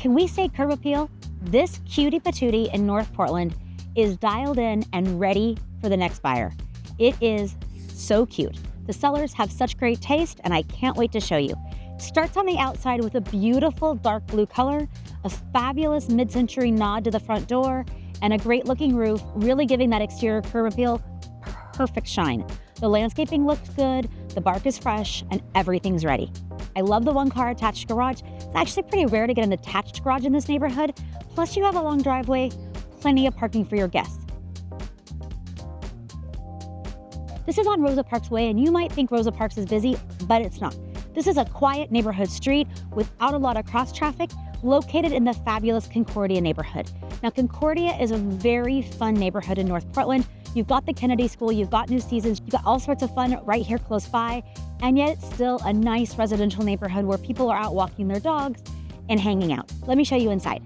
Can we say curb appeal? This cutie patootie in North Portland is dialed in and ready for the next buyer. It is so cute. The sellers have such great taste, and I can't wait to show you. It starts on the outside with a beautiful dark blue color, a fabulous mid-century nod to the front door, and a great looking roof, really giving that exterior curb appeal perfect shine. The landscaping looks good, the bark is fresh, and everything's ready. I love the one car attached garage. It's actually pretty rare to get an attached garage in this neighborhood. Plus you have a long driveway, plenty of parking for your guests. This is on Rosa Parks Way, and you might think Rosa Parks is busy, but it's not. This is a quiet neighborhood street without a lot of cross traffic, located in the fabulous Concordia neighborhood. Now, Concordia is a very fun neighborhood in North Portland. You've got the Kennedy School, you've got New Seasons, you've got all sorts of fun right here close by, and yet it's still a nice residential neighborhood where people are out walking their dogs and hanging out. Let me show you inside.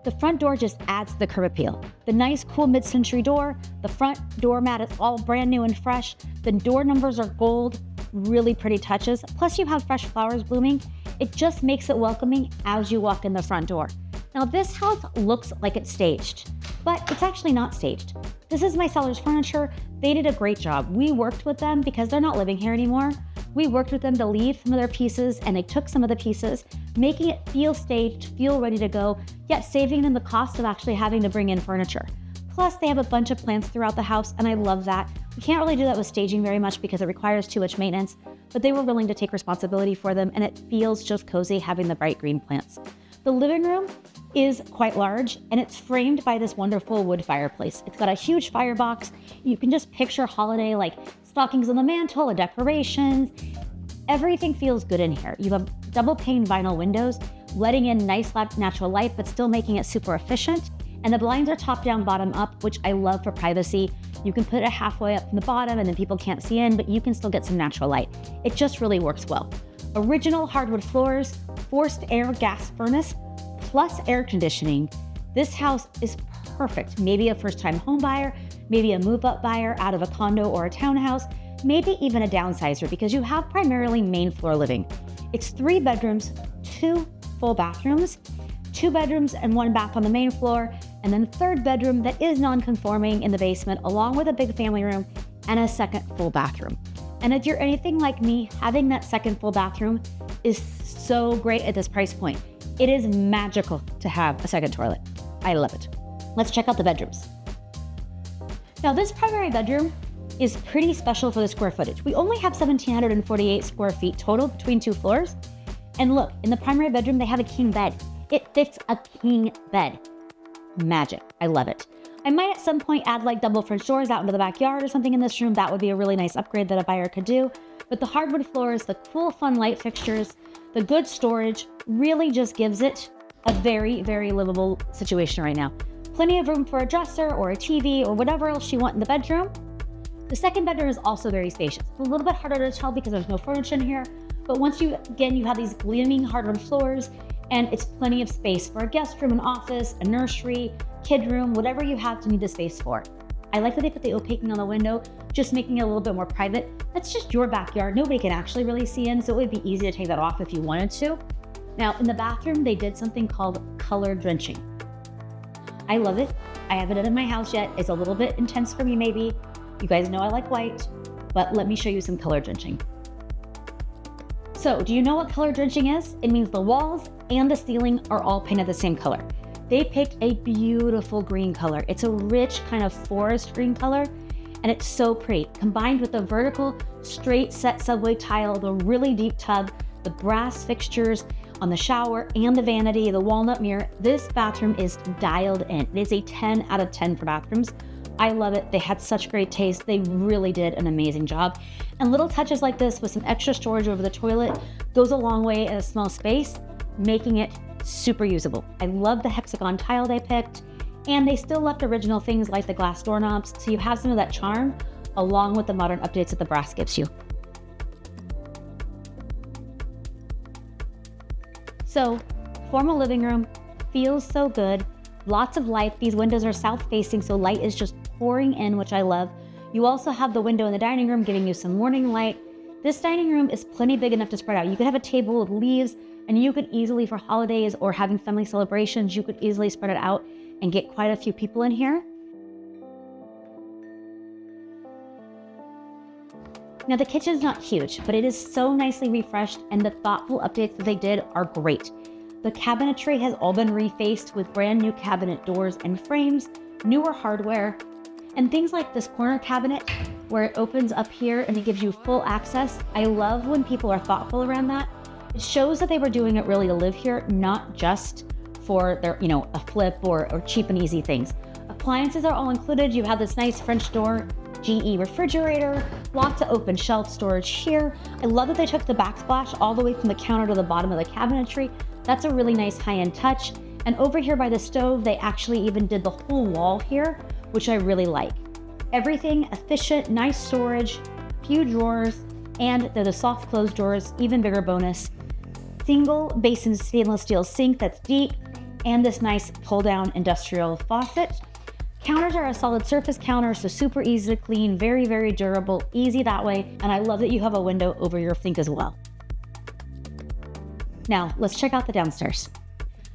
The front door just adds to the curb appeal. The nice, cool mid-century door, the front doormat is all brand new and fresh. The door numbers are gold, really pretty touches. Plus you have fresh flowers blooming. It just makes it welcoming as you walk in the front door. Now this house looks like it's staged, but it's actually not staged. This is my seller's furniture. They did a great job. We worked with them because they're not living here anymore. We worked with them to leave some of their pieces, and they took some of the pieces, making it feel staged, feel ready to go, yet saving them the cost of actually having to bring in furniture. Plus, they have a bunch of plants throughout the house, and I love that. We can't really do that with staging very much because it requires too much maintenance, but they were willing to take responsibility for them, and it feels just cozy having the bright green plants. The living room is quite large, and it's framed by this wonderful wood fireplace. It's got a huge firebox. You can just picture holiday, like stockings on the mantle, the decorations. Everything feels good in here. You have double pane vinyl windows, letting in nice natural light, but still making it super efficient. And the blinds are top down, bottom up, which I love for privacy. You can put it halfway up from the bottom and then people can't see in, but you can still get some natural light. It just really works well. Original hardwood floors, forced air gas furnace, plus air conditioning. This house is perfect. Maybe a first-time home buyer, maybe a move-up buyer out of a condo or a townhouse, maybe even a downsizer because you have primarily main floor living. It's 3 bedrooms, 2 full bathrooms, 2 bedrooms and 1 bath on the main floor, and then a 3rd bedroom that is non-conforming in the basement, along with a big family room and a 2nd full bathroom. And if you're anything like me, having that 2nd full bathroom is so great at this price point. It is magical to have a 2nd toilet. I love it. Let's check out the bedrooms. Now this primary bedroom is pretty special for the square footage. We only have 1,748 square feet total between 2 floors. And look, in the primary bedroom, they have a king bed. It fits a king bed. Magic, I love it. I might at some point add like double French doors out into the backyard or something in this room. That would be a really nice upgrade that a buyer could do. But the hardwood floors, the cool, fun light fixtures, the good storage really just gives it a very, very livable situation right now. Plenty of room for a dresser or a TV or whatever else you want in the bedroom. The 2nd bedroom is also very spacious. It's a little bit harder to tell because there's no furniture in here, but once you have these gleaming hardwood floors, and it's plenty of space for a guest room, an office, a nursery, kid room, whatever you have to need the space for. I like that they put the opaquing on the window, just making it a little bit more private. That's just your backyard. Nobody can actually really see in, so it would be easy to take that off if you wanted to. Now, in the bathroom, they did something called color drenching. I love it. I haven't done it in my house yet. It's a little bit intense for me, maybe. You guys know I like white, but let me show you some color drenching. So, do you know what color drenching is? It means the walls and the ceiling are all painted the same color. They picked a beautiful green color. It's a rich kind of forest green color, and it's so pretty. Combined with the vertical, straight set subway tile, the really deep tub, the brass fixtures on the shower and the vanity, the walnut mirror, this bathroom is dialed in. It is a 10 out of 10 for bathrooms. I love it. They had such great taste. They really did an amazing job. And little touches like this with some extra storage over the toilet goes a long way in a small space, making it super usable. I love the hexagon tile they picked, and they still left original things like the glass doorknobs, so you have some of that charm along with the modern updates that the brass gives you. So, formal living room, feels so good, lots of light. These windows are south facing, so light is just pouring in, which I love. You also have the window in the dining room giving you some morning light, This dining room is plenty big enough to spread out. You could have a table with leaves, and you could easily, for holidays or having family celebrations, you could easily spread it out and get quite a few people in here. Now the kitchen's not huge, but it is so nicely refreshed, and the thoughtful updates that they did are great. The cabinetry has all been refaced with brand new cabinet doors and frames, newer hardware, and things like this corner cabinet where it opens up here and it gives you full access. I love when people are thoughtful around that. It shows that they were doing it really to live here, not just for their, a flip or cheap and easy things. Appliances are all included. You have this nice French door, GE refrigerator, lots of open shelf storage here. I love that they took the backsplash all the way from the counter to the bottom of the cabinetry. That's a really nice high-end touch. And over here by the stove, they actually even did the whole wall here, which I really like. Everything efficient, nice storage, few drawers, and they're the soft close drawers, even bigger bonus. Single basin stainless steel sink that's deep, and this nice pull-down industrial faucet. Counters are a solid surface counter, so super easy to clean, very, very durable, easy that way. And I love that you have a window over your sink as well. Now, let's check out the downstairs.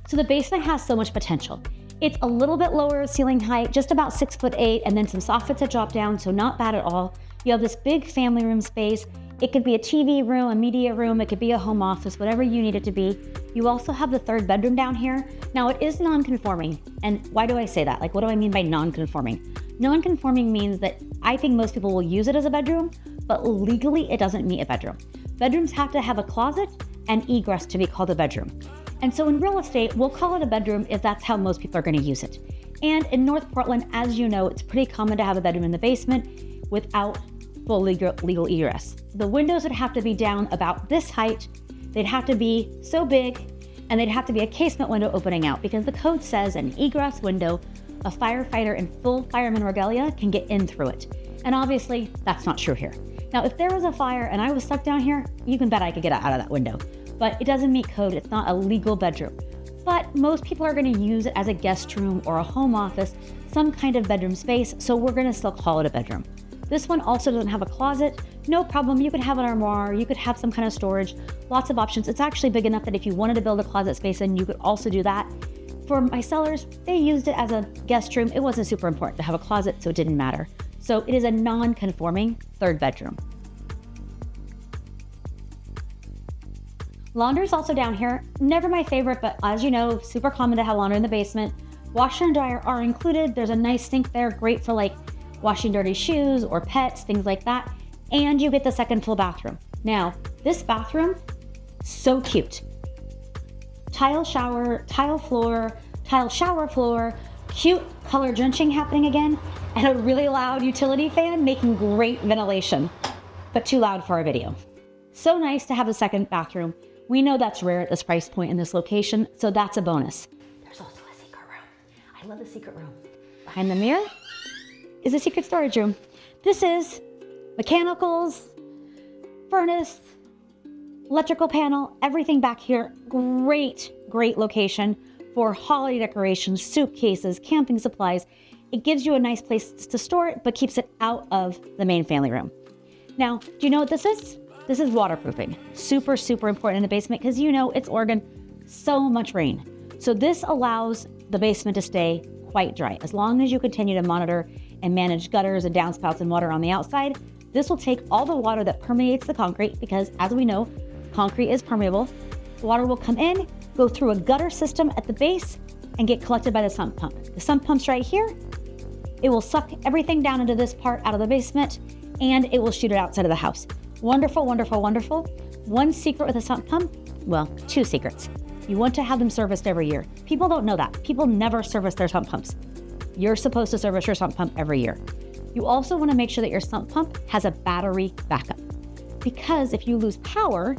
So the basement has so much potential. It's a little bit lower ceiling height, just about 6'8", and then some soffits that drop down, so not bad at all. You have this big family room space. It could be a TV room, a media room, it could be a home office, whatever you need it to be. You also have the third bedroom down here. Now it is non-conforming. And why do I say that? Like, what do I mean by non-conforming? Non-conforming means that I think most people will use it as a bedroom, but legally it doesn't meet a bedroom. Bedrooms have to have a closet and egress to be called a bedroom. And so in real estate, we'll call it a bedroom if that's how most people are going to use it. And in North Portland, as you know, it's pretty common to have a bedroom in the basement without full legal egress. The windows would have to be down about this height. They'd have to be so big, and they'd have to be a casement window opening out, because the code says an egress window, a firefighter in full fireman regalia can get in through it. And obviously, that's not true here. Now, if there was a fire and I was stuck down here, you can bet I could get out of that window. But it doesn't meet code. It's not a legal bedroom. But most people are going to use it as a guest room or a home office, some kind of bedroom space, so we're going to still call it a bedroom. This one also doesn't have a closet. No problem. You could have an armoire. You could have some kind of storage. Lots of options. It's actually big enough that if you wanted to build a closet space in, you could also do that. For my sellers, they used it as a guest room. It wasn't super important to have a closet, so it didn't matter. So it is a non-conforming third bedroom. Laundry's also down here. Never my favorite, but as you know, super common to have laundry in the basement. Washer and dryer are included. There's a nice sink there, great for like washing dirty shoes or pets, things like that. And you get the second full bathroom. Now, this bathroom, so cute. Tile shower, tile shower floor, cute color drenching happening again, and a really loud utility fan making great ventilation, but too loud for our video. So nice to have a second bathroom. We know that's rare at this price point in this location, so that's a bonus. There's also a secret room. I love the secret room. Behind the mirror is a secret storage room. This is mechanicals, furnace, electrical panel, everything back here. Great, great location for holiday decorations, suitcases, camping supplies. It gives you a nice place to store it, but keeps it out of the main family room. Now, do you know what this is? This is waterproofing. Super, super important in the basement because you know it's Oregon, so much rain. So this allows the basement to stay quite dry. As long as you continue to monitor and manage gutters and downspouts and water on the outside, this will take all the water that permeates the concrete, because as we know, concrete is permeable. Water will come in, go through a gutter system at the base, and get collected by the sump pump. The sump pump's right here. It will suck everything down into this part out of the basement, and it will shoot it outside of the house. Wonderful, wonderful, wonderful. One secret with a sump pump, well, two secrets. You want to have them serviced every year. People don't know that. People never service their sump pumps. You're supposed to service your sump pump every year. You also want to make sure that your sump pump has a battery backup, because if you lose power,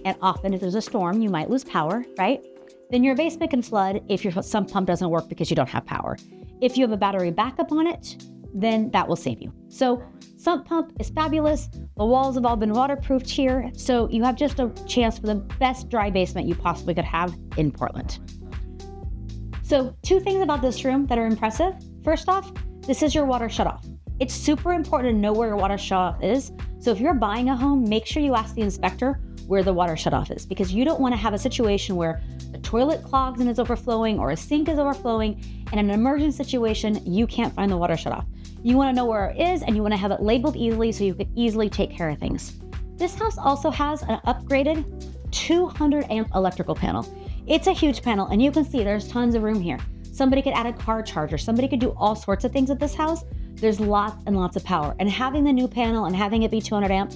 and often if there's a storm, you might lose power, right? Then your basement can flood if your sump pump doesn't work because you don't have power. If you have a battery backup on it, then that will save you. So sump pump is fabulous. The walls have all been waterproofed here, so you have just a chance for the best dry basement you possibly could have in Portland. So two things about this room that are impressive. First off, this is your water shutoff. It's super important to know where your water shutoff is So if you're buying a home, make sure you ask the inspector where the water shutoff is, because you don't want to have a situation where a toilet clogs and is overflowing or a sink is overflowing, and in an emergency situation, you can't find the water shutoff. You want to know where it is, and you want to have it labeled easily so you can easily take care of things. This house also has an upgraded 200 amp electrical panel. It's a huge panel, and you can see there's tons of room here. Somebody could add a car charger. Somebody could do all sorts of things at this house. There's lots and lots of power, and having the new panel and having it be 200 amp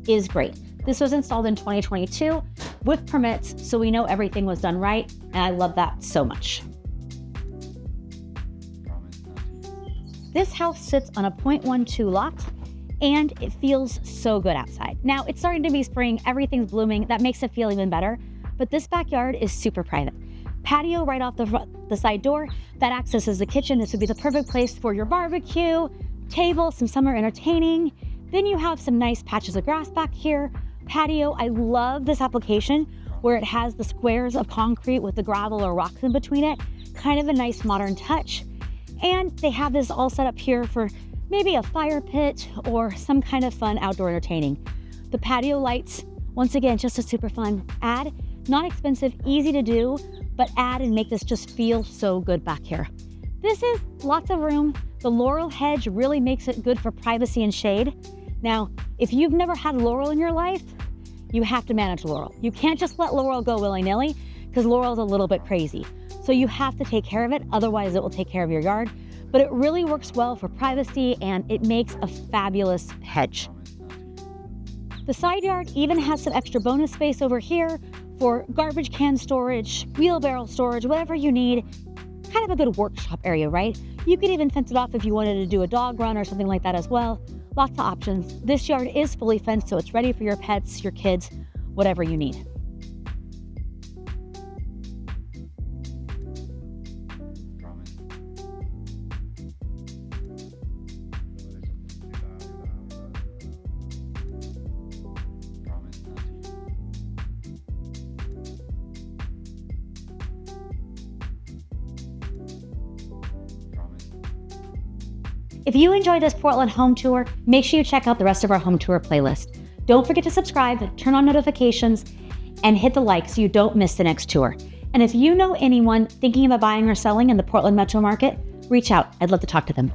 is great. This was installed in 2022 with permits, so we know everything was done right, and I love that so much. This house sits on a 0.12 lot, and it feels so good outside. Now, it's starting to be spring, everything's blooming, that makes it feel even better, but this backyard is super private. Patio right off the side door, that acts as the kitchen. This would be the perfect place for your barbecue, table, some summer entertaining. Then you have some nice patches of grass back here. Patio, I love this application where it has the squares of concrete with the gravel or rocks in between it. Kind of a nice modern touch. And they have this all set up here for maybe a fire pit or some kind of fun outdoor entertaining. The patio lights, once again, just a super fun add. Not expensive, easy to do, but add and make this just feel so good back here. This is lots of room. The Laurel hedge really makes it good for privacy and shade. Now, if you've never had Laurel in your life, you have to manage Laurel. You can't just let Laurel go willy-nilly, because Laurel's a little bit crazy. So you have to take care of it, otherwise it will take care of your yard. But it really works well for privacy, and it makes a fabulous hedge. The side yard even has some extra bonus space over here for garbage can storage, wheelbarrow storage, whatever you need. Kind of a good workshop area, right? You could even fence it off if you wanted to do a dog run or something like that as well. Lots of options. This yard is fully fenced, so it's ready for your pets, your kids, whatever you need. If you enjoyed this Portland home tour, make sure you check out the rest of our home tour playlist. Don't forget to subscribe, turn on notifications, and hit the like so you don't miss the next tour. And if you know anyone thinking about buying or selling in the Portland metro market, reach out. I'd love to talk to them.